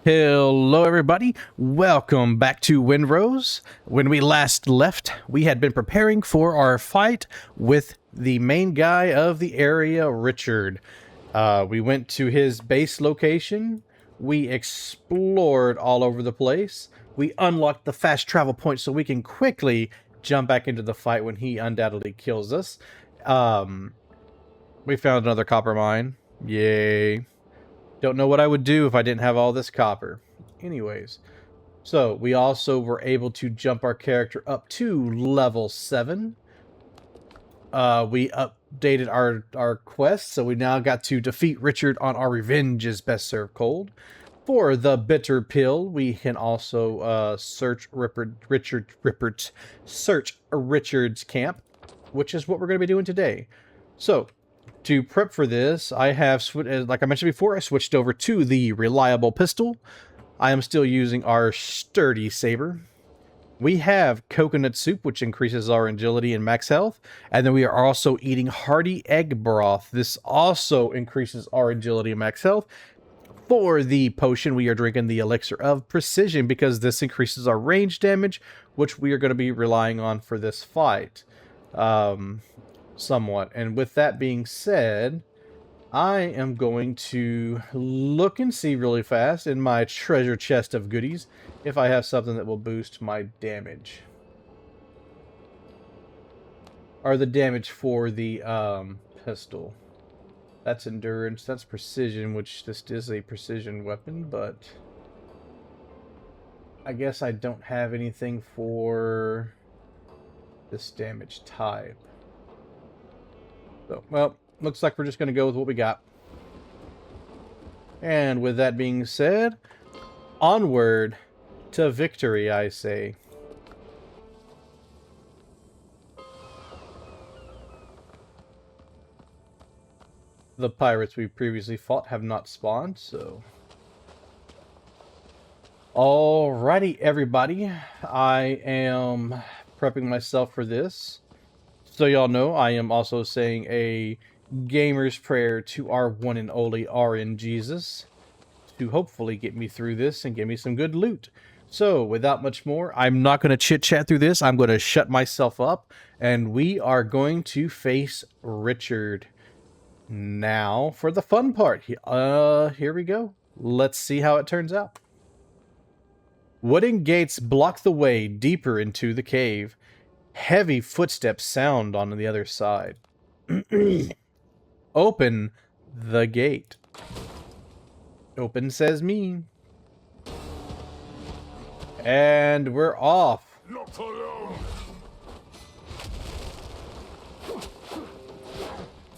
Hello, everybody. Welcome back to Windrose. When we last left, we had been preparing for our fight with the main guy of the area, Richard. We went to his base location. We explored all over the place. We unlocked the fast travel point so we can quickly jump back into the fight when he undoubtedly kills us. We found another copper mine. Yay. Don't know what I would do if I didn't have all this copper. Anyways, so we also were able to jump our character up to level 7. We updated our quest, so we now got to defeat Richard on our Revenge is Best Served Cold. For the Bitter Pill, we can also search Richard's camp, which is what we're going to be doing today. So, to prep for this, I have, like I mentioned before, I switched over to the reliable pistol. I am still using our sturdy saber. We have coconut soup, which increases our agility and max health. And then we are also eating hearty egg broth. This also increases our agility and max health. For the potion, we are drinking the Elixir of Precision because this increases our range damage, which we are going to be relying on for this fight. Somewhat. And with that being said, I am going to look and see really fast in my treasure chest of goodies if I have something that will boost my damage. Or the damage for the pistol. That's endurance, that's precision, which this is a precision weapon, but I guess I don't have anything for this damage type. So, well, looks like we're just going to go with what we got. And with that being said, onward to victory, I say. The pirates we previously fought have not spawned, so... Alrighty, everybody. I am prepping myself for this. So y'all know, I am also saying a gamer's prayer to our one and only RN Jesus to hopefully get me through this and give me some good loot. So, without much more, I'm not going to chit-chat through this. I'm going to shut myself up, and we are going to face Richard. Now, for the fun part. Here we go. Let's see how it turns out. Wooden gates block the way deeper into the cave. Heavy footsteps sound on the other side. Open the gate. Open says me. And we're off. Not alone.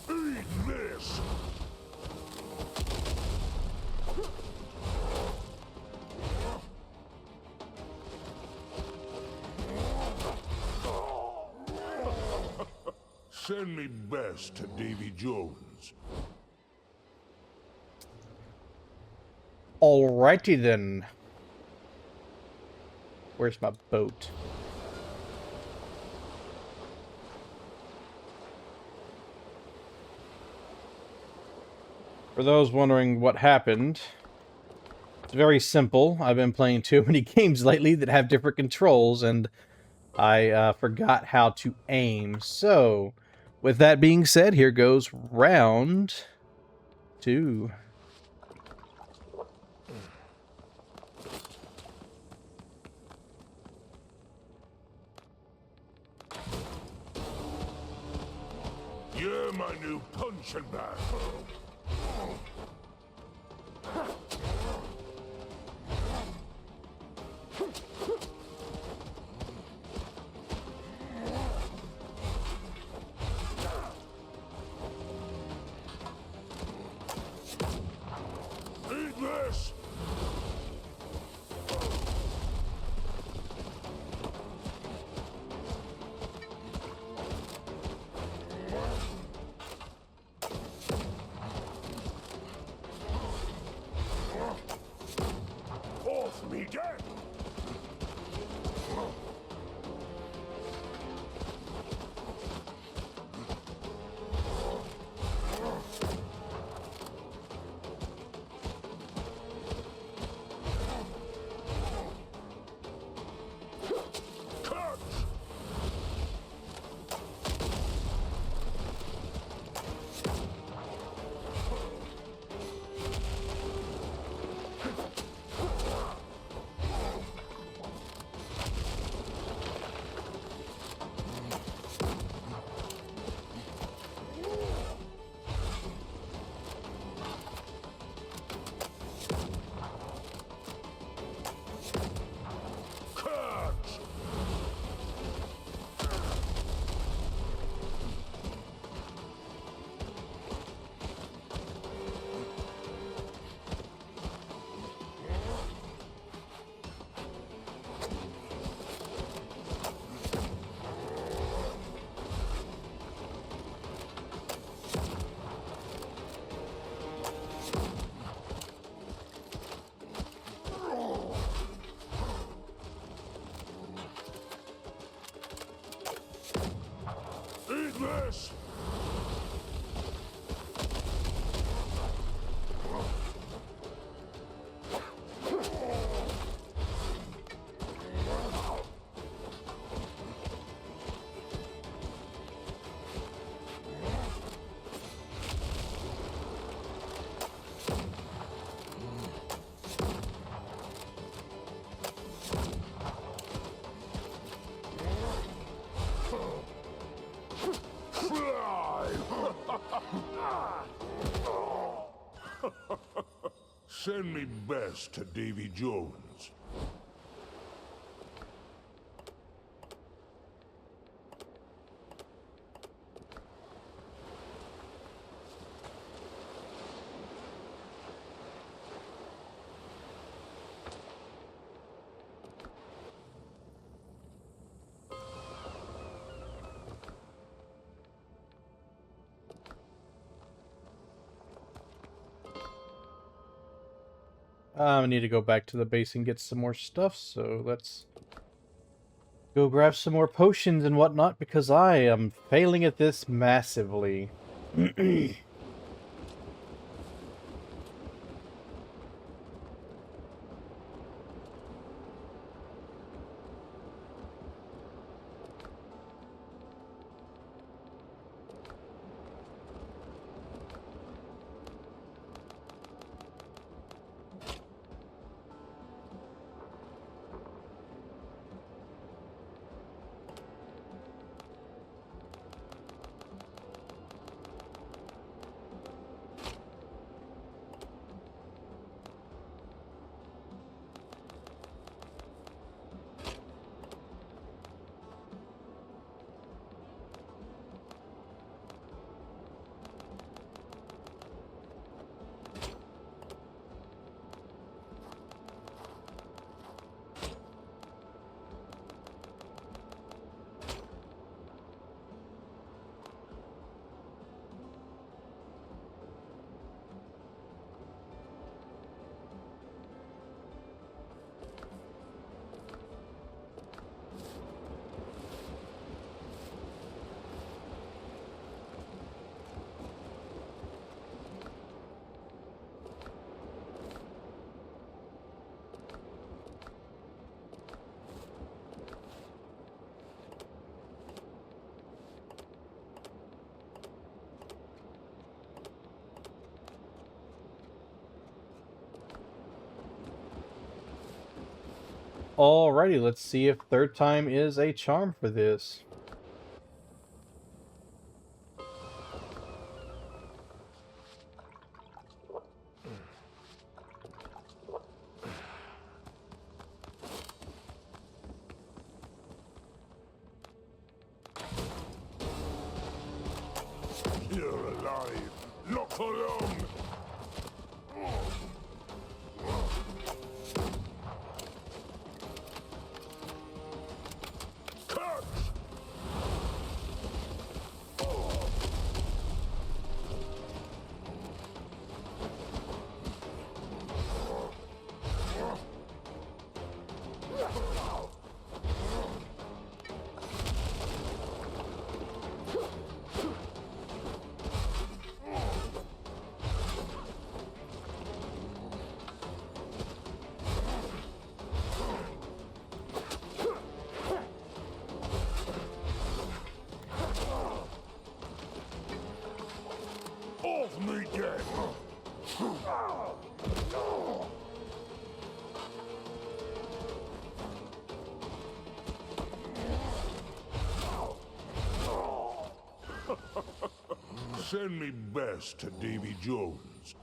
Eat this. Send me best to Davy Jones. Alrighty then. Where's my boat? For those wondering what happened, it's very simple. I've been playing too many games lately that have different controls, and I forgot how to aim. So, with that being said, here goes round 2. You're my new punching bag. Eat this. Off me dead. Send me best to Davy Jones. I need to go back to the base and get some more stuff, so let's go grab some more potions and whatnot, because I am failing at this massively. Alrighty, let's see if third time is a charm for this. You're alive. Not for long. Cut! Off me, dead! Send me best to Davy Jones.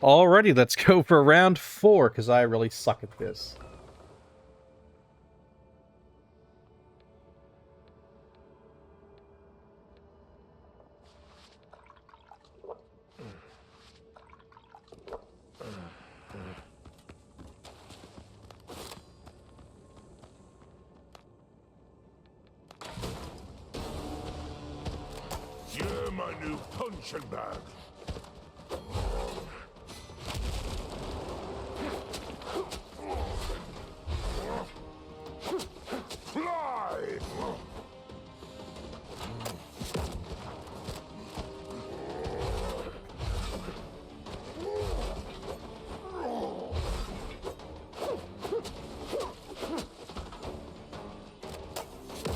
Alrighty, let's go for round 4, because I really suck at this. You're my new punching bag. Fly!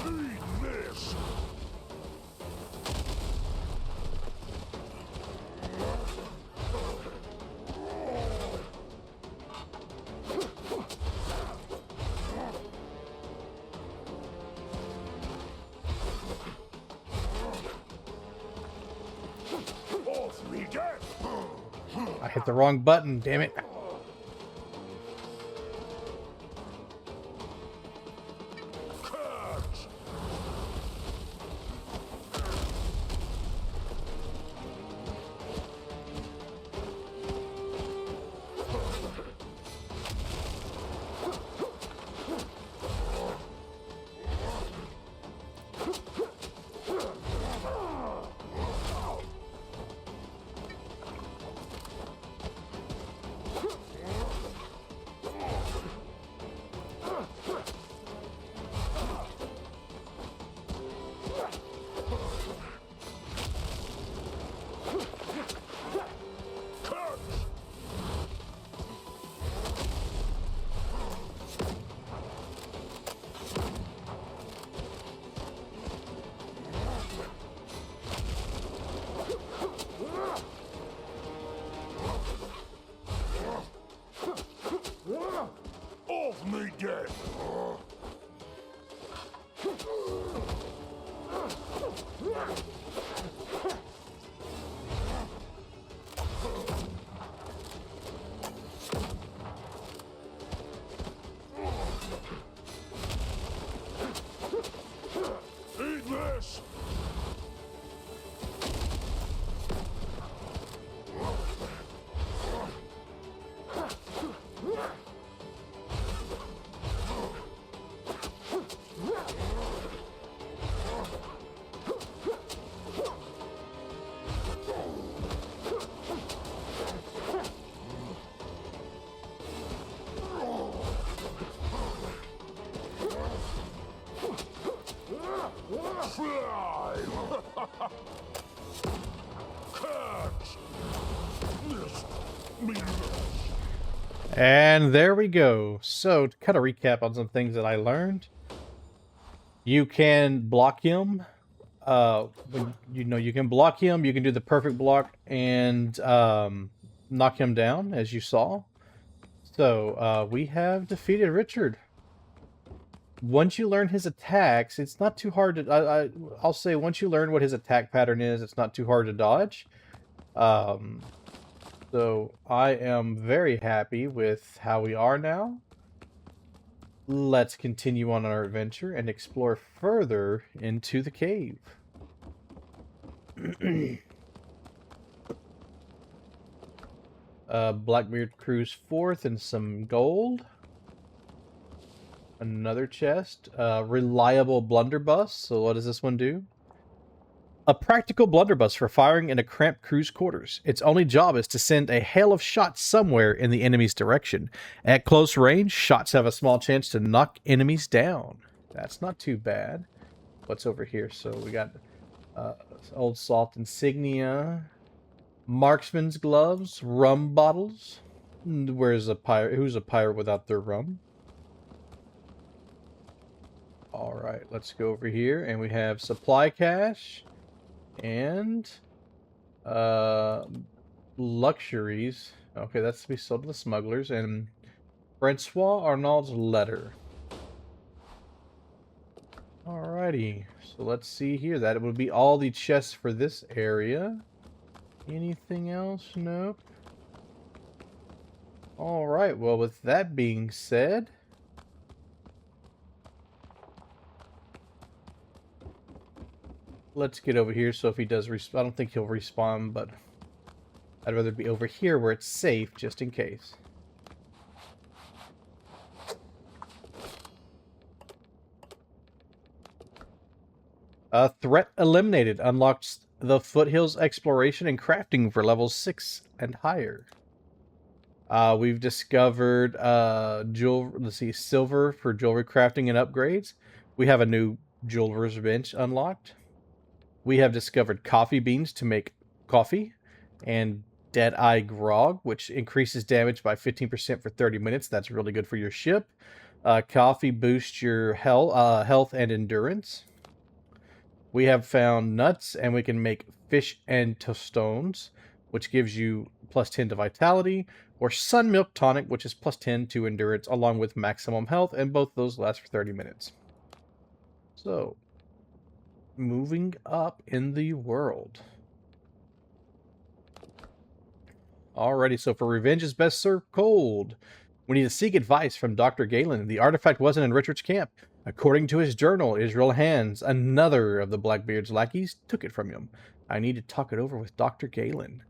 Need this! Off me get! I hit the wrong button, damn it. Catch! Off me get! Eat this! Fly! Catch! This me this. And there we go. So, to kind of recap on some things that I learned. You can block him. You can block him. You can do the perfect block and knock him down, as you saw. So, we have defeated Richard. Once you learn his attacks, it's not too hard to... I'll say once you learn what his attack pattern is, it's not too hard to dodge. So I am very happy with how we are now. Let's continue on our adventure and explore further into the cave. Blackbeard Cruise 4th and some gold. Another chest. Reliable blunderbuss. So what does this one do? A practical blunderbuss for firing in a cramped crew's quarters. Its only job is to send a hail of shots somewhere in the enemy's direction. At close range, shots have a small chance to knock enemies down. That's not too bad. What's over here? So we got old salt insignia, marksman's gloves, rum bottles. Where's a pirate? Who's a pirate without their rum? All right, let's go over here, and we have supply cache and luxuries. Okay, that's to be sold to the smugglers. And Francois Arnaud's letter. Alrighty, so let's see here. That would be all the chests for this area. Anything else? Nope. All right, well, with that being said, let's get over here. So if he does I don't think he'll respawn, but I'd rather be over here where it's safe, just in case. Threat eliminated. Unlocks the foothills exploration and crafting for levels 6 and higher. We've discovered silver for jewelry crafting and upgrades. We have a new jeweler's bench unlocked. We have discovered coffee beans to make coffee, and Deadeye Grog, which increases damage by 15% for 30 minutes. That's really good for your ship. Coffee boosts your health and endurance. We have found nuts, and we can make fish and tostones, which gives you plus 10 to vitality, or sun milk tonic, which is plus 10 to endurance, along with maximum health, and both those last for 30 minutes. So, moving up in the world. Alrighty, so for revenge is best served cold. We need to seek advice from Dr. Galen. The artifact wasn't in Richard's camp. According to his journal, Israel Hands, another of the Blackbeard's lackeys, took it from him. I need to talk it over with Dr. Galen.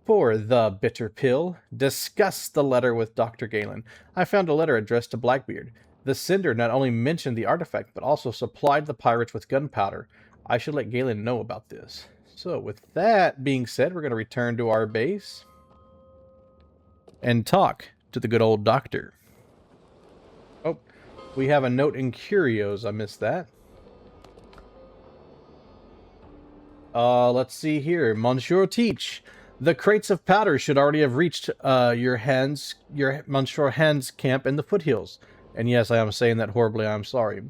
For the bitter pill, discuss the letter with Dr. Galen. I found a letter addressed to Blackbeard. The sender not only mentioned the artifact, but also supplied the pirates with gunpowder. I should let Galen know about this. So, with that being said, we're going to return to our base and talk to the good old doctor. Oh, we have a note in Curios. I missed that. Let's see here. Monsieur Teach. The crates of powder should already have reached your Monsieur Hans camp in the foothills. And yes, I am saying that horribly. I'm sorry.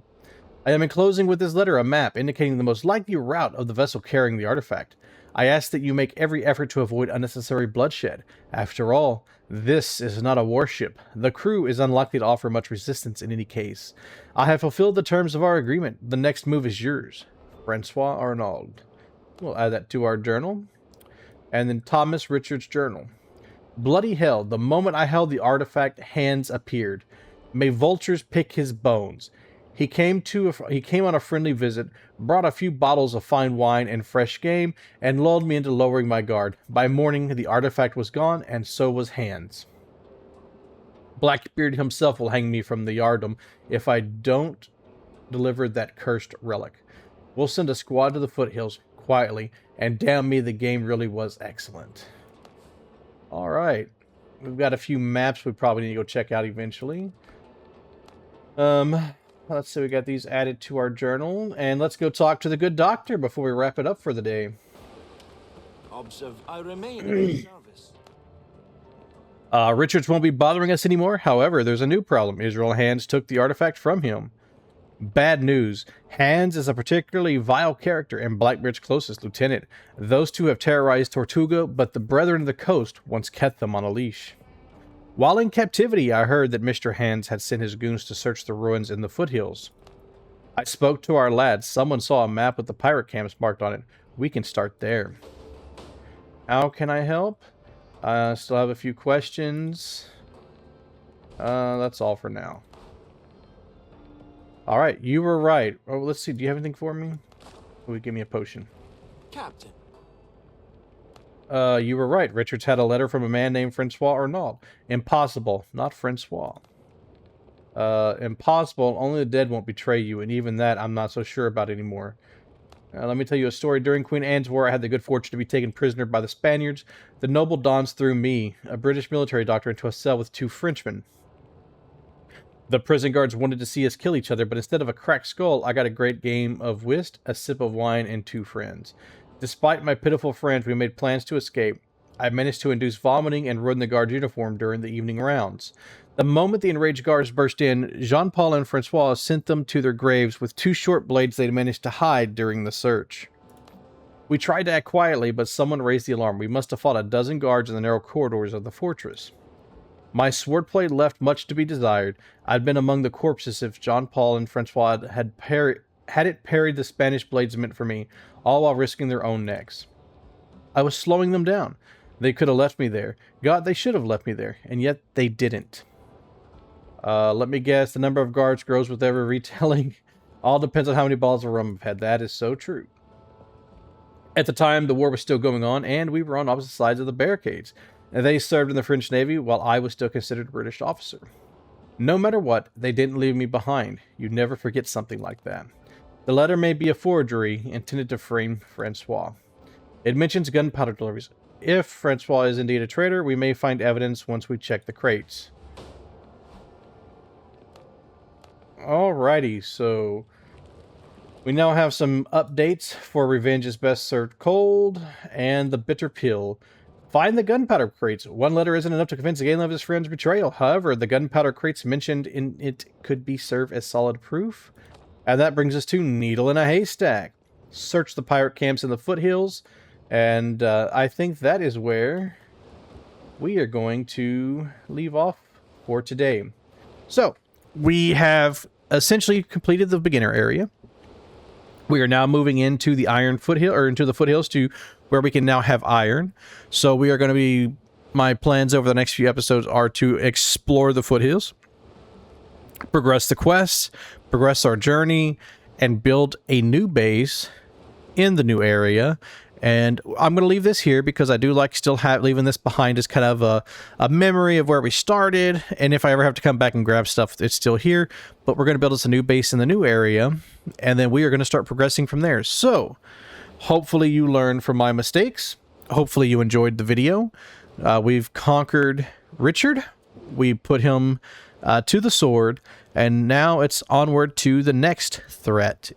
I am enclosing with this letter a map indicating the most likely route of the vessel carrying the artifact. I ask that you make every effort to avoid unnecessary bloodshed. After all, this is not a warship. The crew is unlikely to offer much resistance in any case. I have fulfilled the terms of our agreement. The next move is yours. Francois Arnauld. We'll add that to our journal. And then Thomas Richard's journal. Bloody hell, the moment I held the artifact, Hands appeared. May vultures pick his bones. He came on a friendly visit, brought a few bottles of fine wine and fresh game, and lulled me into lowering my guard. By morning, the artifact was gone, and so was Hands. Blackbeard himself will hang me from the yardom if I don't deliver that cursed relic. We'll send a squad to the foothills, quietly, and damn me, the game really was excellent. Alright. We've got a few maps we probably need to go check out eventually. Let's see, we got these added to our journal, and let's go talk to the good doctor before we wrap it up for the day. I remain in service. Richards won't be bothering us anymore. However, there's a new problem. Israel Hands took the artifact from him. Bad news. Hands is a particularly vile character and Blackbeard's closest lieutenant. Those two have terrorized Tortuga, but the Brethren of the Coast once kept them on a leash. While in captivity, I heard that Mr. Hands had sent his goons to search the ruins in the foothills. I spoke to our lads. Someone saw a map with the pirate camps marked on it. We can start there. How can I help? Still have a few questions. That's all for now. Alright, you were right. Oh, let's see. Do you have anything for me? Will you give me a potion? Captain. You were right. Richards had a letter from a man named Francois Arnauld. Impossible. Not Francois. Impossible. Only the dead won't betray you, and even that I'm not so sure about anymore. Let me tell you a story. During Queen Anne's War, I had the good fortune to be taken prisoner by the Spaniards. The noble Dons threw me, a British military doctor, into a cell with 2 Frenchmen. The prison guards wanted to see us kill each other, but instead of a cracked skull, I got a great game of whist, a sip of wine, and 2 friends. Despite my pitiful friends, we made plans to escape. I managed to induce vomiting and ruin the guard's uniform during the evening rounds. The moment the enraged guards burst in, Jean-Paul and Francois sent them to their graves with 2 short blades they'd managed to hide during the search. We tried to act quietly, but someone raised the alarm. We must have fought a dozen guards in the narrow corridors of the fortress. My swordplay left much to be desired. I'd been among the corpses if Jean-Paul and Francois had it parried the Spanish blades meant for me, all while risking their own necks. I was slowing them down. They could have left me there. God, they should have left me there, and yet they didn't. Let me guess, the number of guards grows with every retelling. All depends on how many bottles of rum I've had. That is so true. At the time, the war was still going on, and we were on opposite sides of the barricades. And they served in the French Navy, while I was still considered a British officer. No matter what, they didn't leave me behind. You never forget something like that. The letter may be a forgery intended to frame Francois. It mentions gunpowder deliveries. If Francois is indeed a traitor, we may find evidence once we check the crates. Alrighty, so we now have some updates for Revenge is Best Served Cold and the Bitter Pill. Find the gunpowder crates. One letter isn't enough to convince Galen of his friend's betrayal. However, the gunpowder crates mentioned in it could be served as solid proof. And that brings us to Needle in a Haystack. Search the pirate camps in the foothills. And I think that is where we are going to leave off for today. So, we have essentially completed the beginner area. We are now moving into the iron foothill, or into the foothills to where we can now have iron. So we are going to be, my plans over the next few episodes are to explore the foothills, progress the quests, progress our journey, and build a new base in the new area. And I'm going to leave this here because I do like still leaving this behind as kind of a memory of where we started. And if I ever have to come back and grab stuff, it's still here. But we're going to build us a new base in the new area. And then we are going to start progressing from there. So hopefully you learned from my mistakes. Hopefully you enjoyed the video. We've conquered Richard. We put him to the sword. And now it's onward to the next threat.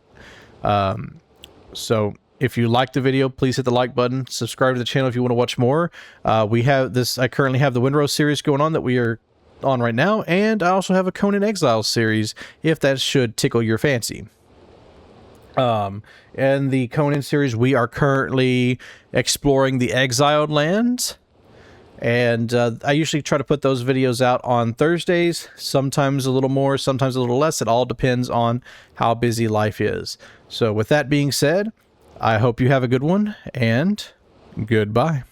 So if you liked the video, please hit the like button. Subscribe to the channel if you want to watch more. We have this. I currently have the Windrose series going on that we are on right now, and I also have a Conan Exiles series if that should tickle your fancy. In the Conan series, we are currently exploring the exiled lands, and I usually try to put those videos out on Thursdays, sometimes a little more, sometimes a little less. It all depends on how busy life is. So with that being said, I hope you have a good one, and goodbye.